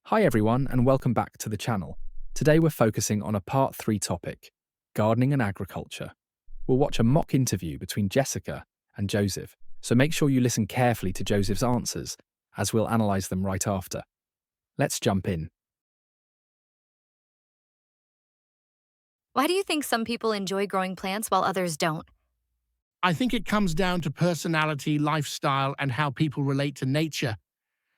Hi everyone and welcome back to the channel. Today we're focusing on a part 3 topic, gardening and agriculture. We'll watch a mock interview between Jessica and Joseph, so make sure you listen carefully to Joseph's answers as we'll analyse them right after. Let's jump in. Why do you think some people enjoy growing plants while others don't? I think it comes down to personality, lifestyle, and how people relate to nature.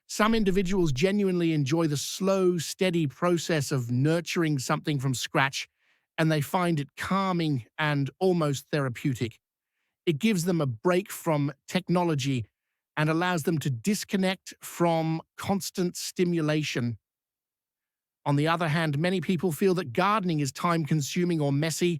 Some individuals genuinely enjoy the slow, steady process of nurturing something from scratch, and they find it calming and almost therapeutic. It gives them a break from technology and allows them to disconnect from constant stimulation. On the other hand, many people feel that gardening is time consuming or messy,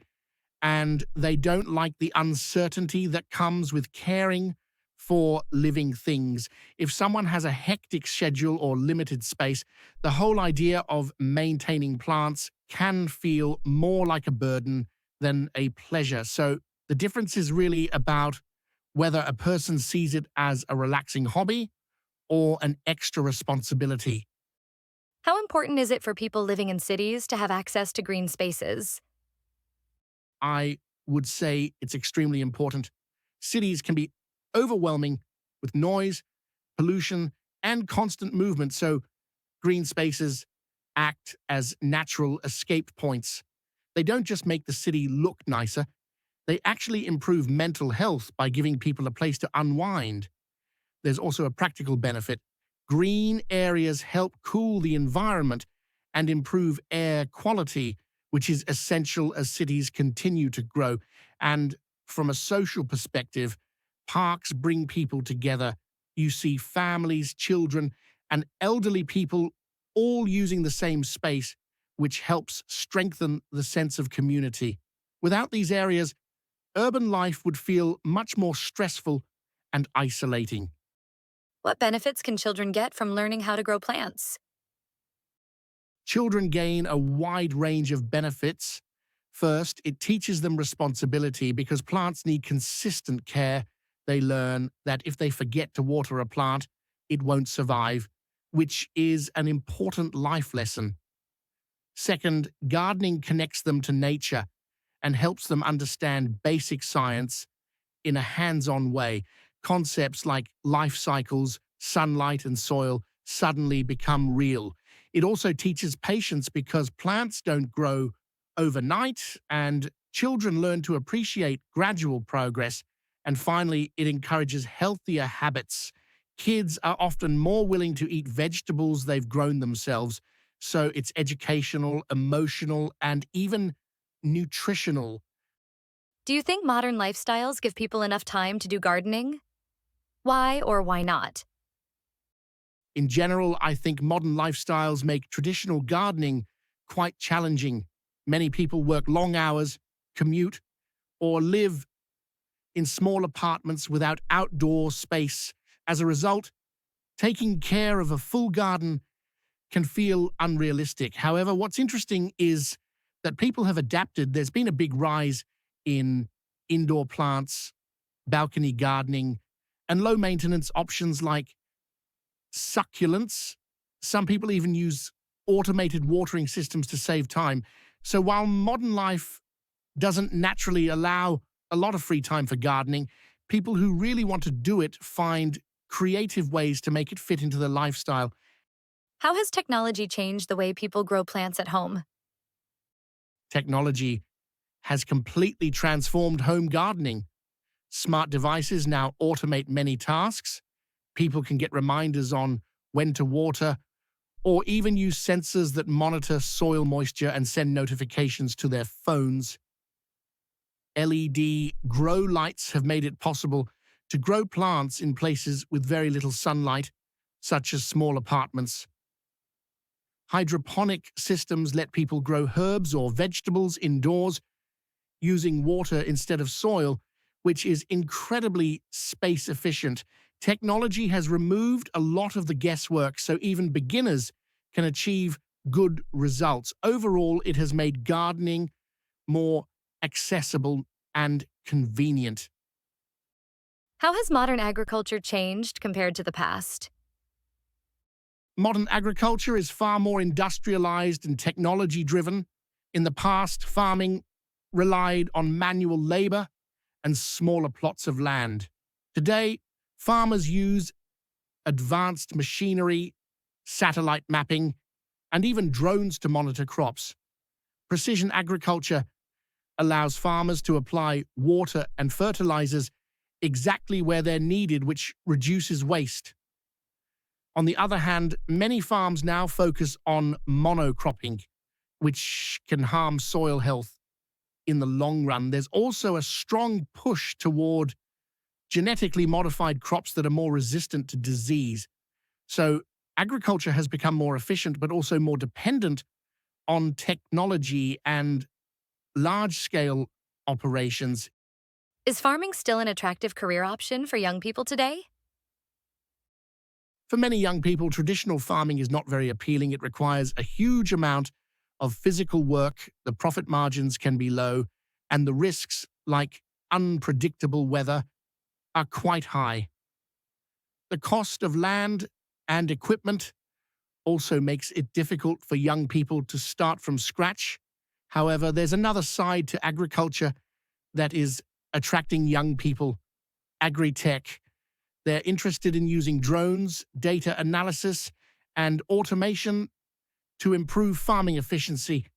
and they don't like the uncertainty that comes with caring for living things. If someone has a hectic schedule or limited space, the whole idea of maintaining plants can feel more like a burden than a pleasure. So the difference is really about whether a person sees it as a relaxing hobby or an extra responsibility. How important is it for people living in cities to have access to green spaces? I would say it's extremely important. Cities can be overwhelming with noise, pollution, and constant movement, so green spaces act as natural escape points. They don't just make the city look nicer, they actually improve mental health by giving people a place to unwind. There's also a practical benefit. Green areas help cool the environment and improve air quality, which is essential as cities continue to grow. And from a social perspective, parks bring people together. You see families, children, and elderly people all using the same space, which helps strengthen the sense of community. Without these areas, urban life would feel much more stressful and isolating. What benefits can children get from learning how to grow plants? Children gain a wide range of benefits. First, it teaches them responsibility because plants need consistent care. They learn that if they forget to water a plant, it won't survive, which is an important life lesson. Second, gardening connects them to nature and helps them understand basic science in a hands-on way. Concepts like life cycles, sunlight, and soil suddenly become real. It also teaches patience because plants don't grow overnight, and children learn to appreciate gradual progress. And finally, it encourages healthier habits. Kids are often more willing to eat vegetables they've grown themselves, so it's educational, emotional, and even nutritional. Do you think modern lifestyles give people enough time to do gardening? Why or why not? In general, I think modern lifestyles make traditional gardening quite challenging. Many people work long hours, commute, or live in small apartments without outdoor space. As a result, taking care of a full garden can feel unrealistic. However, what's interesting is that people have adapted. There's been a big rise in indoor plants, balcony gardening, and low maintenance options like succulents. Some people even use automated watering systems to save time. So while modern life doesn't naturally allow a lot of free time for gardening, people who really want to do it find creative ways to make it fit into their lifestyle. How has technology changed the way people grow plants at home? Technology has completely transformed home gardening. Smart devices now automate many tasks. People can get reminders on when to water, or even use sensors that monitor soil moisture and send notifications to their phones. LED grow lights have made it possible to grow plants in places with very little sunlight, such as small apartments. Hydroponic systems let people grow herbs or vegetables indoors using water instead of soil, which is incredibly space efficient. Technology has removed a lot of the guesswork, so even beginners can achieve good results. Overall, it has made gardening more accessible and convenient. How has modern agriculture changed compared to the past? Modern agriculture is far more industrialized and technology-driven. In the past, farming relied on manual labor and smaller plots of land. Today, farmers use advanced machinery, satellite mapping, and even drones to monitor crops. Precision agriculture allows farmers to apply water and fertilizers exactly where they're needed, which reduces waste. On the other hand, many farms now focus on monocropping, which can harm soil health in the long run. There's also a strong push toward genetically modified crops that are more resistant to disease. So agriculture has become more efficient, but also more dependent on technology and large-scale operations. Is farming still an attractive career option for young people today? For many young people, traditional farming is not very appealing. It requires a huge amount of physical work, the profit margins can be low, and the risks, like unpredictable weather, are quite high. The cost of land and equipment also makes it difficult for young people to start from scratch. However, there's another side to agriculture that is attracting young people: agri-tech. They're interested in using drones, data analysis, and automation to improve farming efficiency.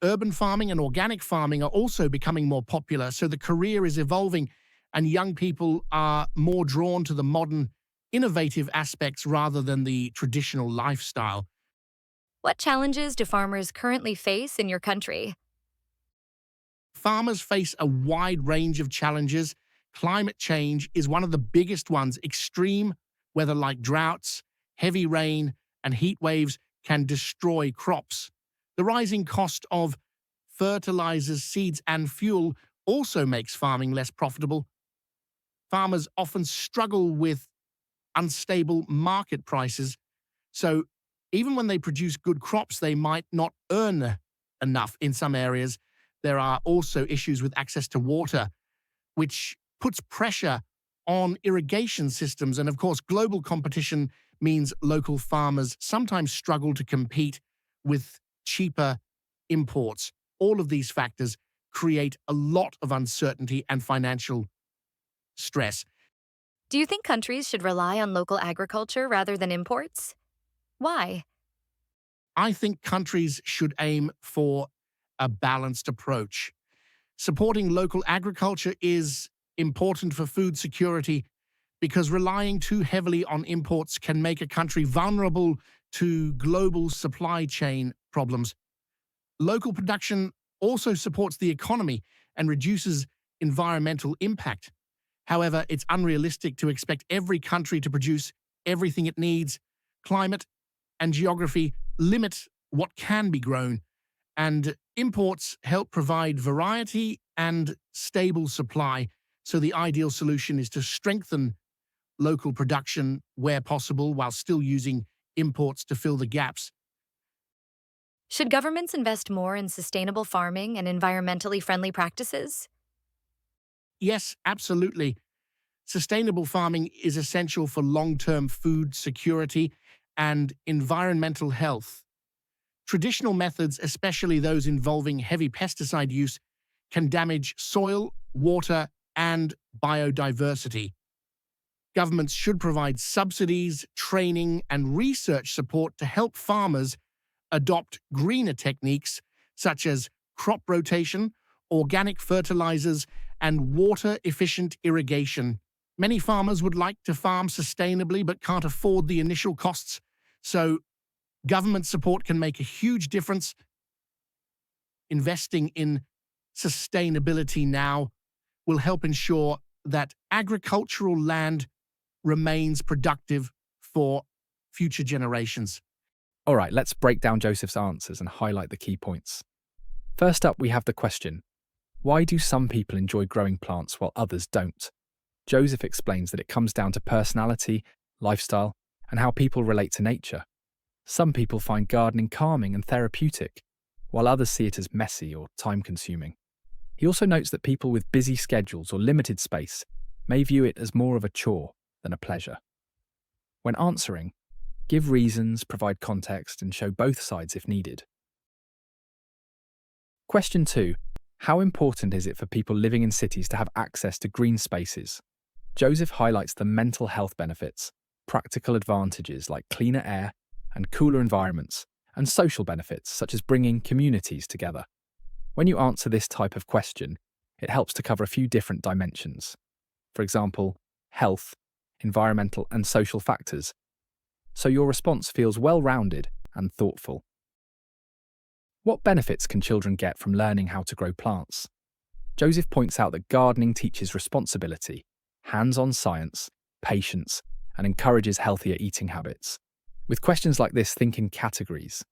Urban farming and organic farming are also becoming more popular, so the career is evolving and young people are more drawn to the modern, innovative aspects rather than the traditional lifestyle. What challenges do farmers currently face in your country? Farmers face a wide range of challenges. Climate change is one of the biggest ones. Extreme weather like droughts, heavy rain, and heat waves can destroy crops. The rising cost of fertilizers, seeds, and fuel also makes farming less profitable. Farmers often struggle with unstable market prices, so even when they produce good crops, they might not earn enough in some areas. There are also issues with access to water, which puts pressure on irrigation systems. And of course, global competition means local farmers sometimes struggle to compete with cheaper imports. All of these factors create a lot of uncertainty and financial stress. Do you think countries should rely on local agriculture rather than imports? Why? I think countries should aim for a balanced approach. Supporting local agriculture is important for food security because relying too heavily on imports can make a country vulnerable to global supply chain problems. Local production also supports the economy and reduces environmental impact. However, it's unrealistic to expect every country to produce everything it needs. Climate and geography limit what can be grown, and imports help provide variety and stable supply. So the ideal solution is to strengthen local production where possible while still using imports to fill the gaps. Should governments invest more in sustainable farming and environmentally friendly practices? Yes, absolutely. Sustainable farming is essential for long-term food security and environmental health. Traditional methods, especially those involving heavy pesticide use, can damage soil, water, and biodiversity. Governments should provide subsidies, training, and research support to help farmers adopt greener techniques such as crop rotation, organic fertilizers, and water-efficient irrigation. Many farmers would like to farm sustainably but can't afford the initial costs, so government support can make a huge difference. Investing in sustainability now will help ensure that agricultural land remains productive for future generations. All right, let's break down Joseph's answers and highlight the key points. First up, we have the question: why do some people enjoy growing plants while others don't? Joseph explains that it comes down to personality, lifestyle, and how people relate to nature. Some people find gardening calming and therapeutic, while others see it as messy or time-consuming. He also notes that people with busy schedules or limited space may view it as more of a chore than a pleasure. When answering, Give reasons, provide context, and show both sides if needed. Question 2. How important is it for people living in cities to have access to green spaces? Joseph highlights the mental health benefits, practical advantages like cleaner air and cooler environments, and social benefits such as bringing communities together. When you answer this type of question, it helps to cover a few different dimensions. For example, health, environmental, and social factors, so your response feels well-rounded and thoughtful. What benefits can children get from learning how to grow plants? Joseph points out that gardening teaches responsibility, hands-on science, patience, and encourages healthier eating habits. With questions like this, think in categories: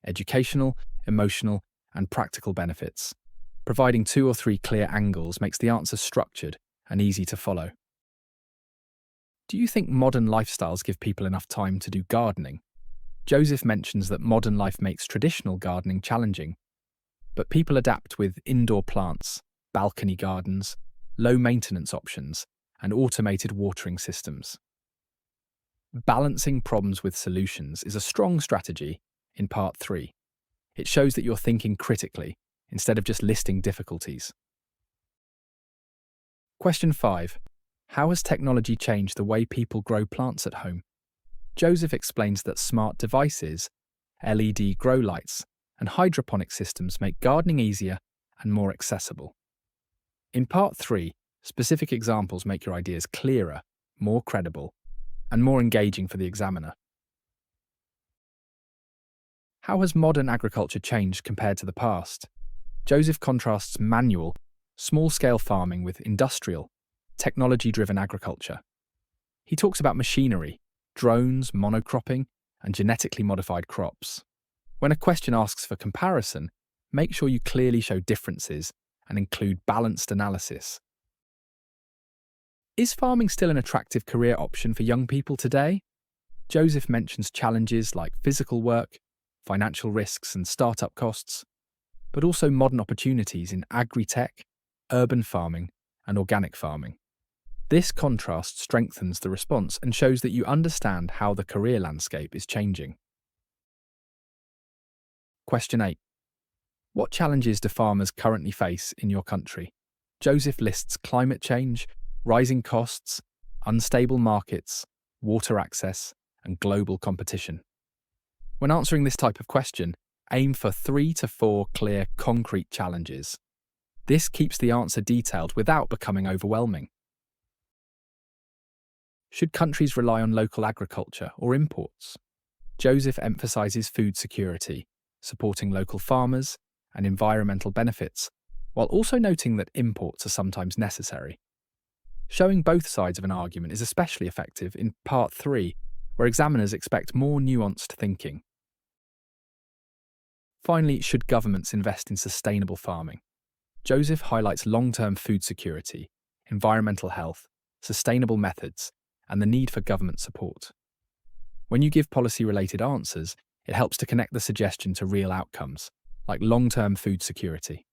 educational, emotional, and practical benefits. Providing 2 or 3 clear angles makes the answer structured and easy to follow. Do you think modern lifestyles give people enough time to do gardening? Joseph mentions that modern life makes traditional gardening challenging, but people adapt with indoor plants, balcony gardens, low-maintenance options, and automated watering systems. Balancing problems with solutions is a strong strategy in Part 3. It shows that you're thinking critically instead of just listing difficulties. Question 5. How has technology changed the way people grow plants at home? Joseph explains that smart devices, LED grow lights, and hydroponic systems make gardening easier and more accessible. In Part 3, specific examples make your ideas clearer, more credible, and more engaging for the examiner. How has modern agriculture changed compared to the past? Joseph contrasts manual, small-scale farming with industrial, technology-driven agriculture. He talks about machinery, drones, monocropping, and genetically modified crops. When a question asks for comparison, make sure you clearly show differences and include balanced analysis. Is farming still an attractive career option for young people today? Joseph mentions challenges like physical work, financial risks, and startup costs, but also modern opportunities in agri-tech, urban farming, and organic farming. This contrast strengthens the response and shows that you understand how the career landscape is changing. Question 8. What challenges do farmers currently face in your country? Joseph lists climate change, rising costs, unstable markets, water access, and global competition. When answering this type of question, aim for 3 to 4 clear, concrete challenges. This keeps the answer detailed without becoming overwhelming. Should countries rely on local agriculture or imports? Joseph emphasizes food security, supporting local farmers and environmental benefits, while also noting that imports are sometimes necessary. Showing both sides of an argument is especially effective in Part 3, where examiners expect more nuanced thinking. Finally, should governments invest in sustainable farming? Joseph highlights long-term food security, environmental health, sustainable methods, and the need for government support. When you give policy-related answers, it helps to connect the suggestion to real outcomes, like long-term food security.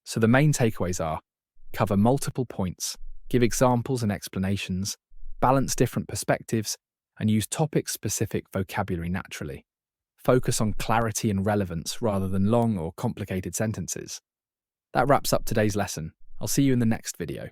So the main takeaways are: cover multiple points, give examples and explanations, balance different perspectives, and use topic-specific vocabulary naturally. Focus on clarity and relevance rather than long or complicated sentences. That wraps up today's lesson. I'll see you in the next video.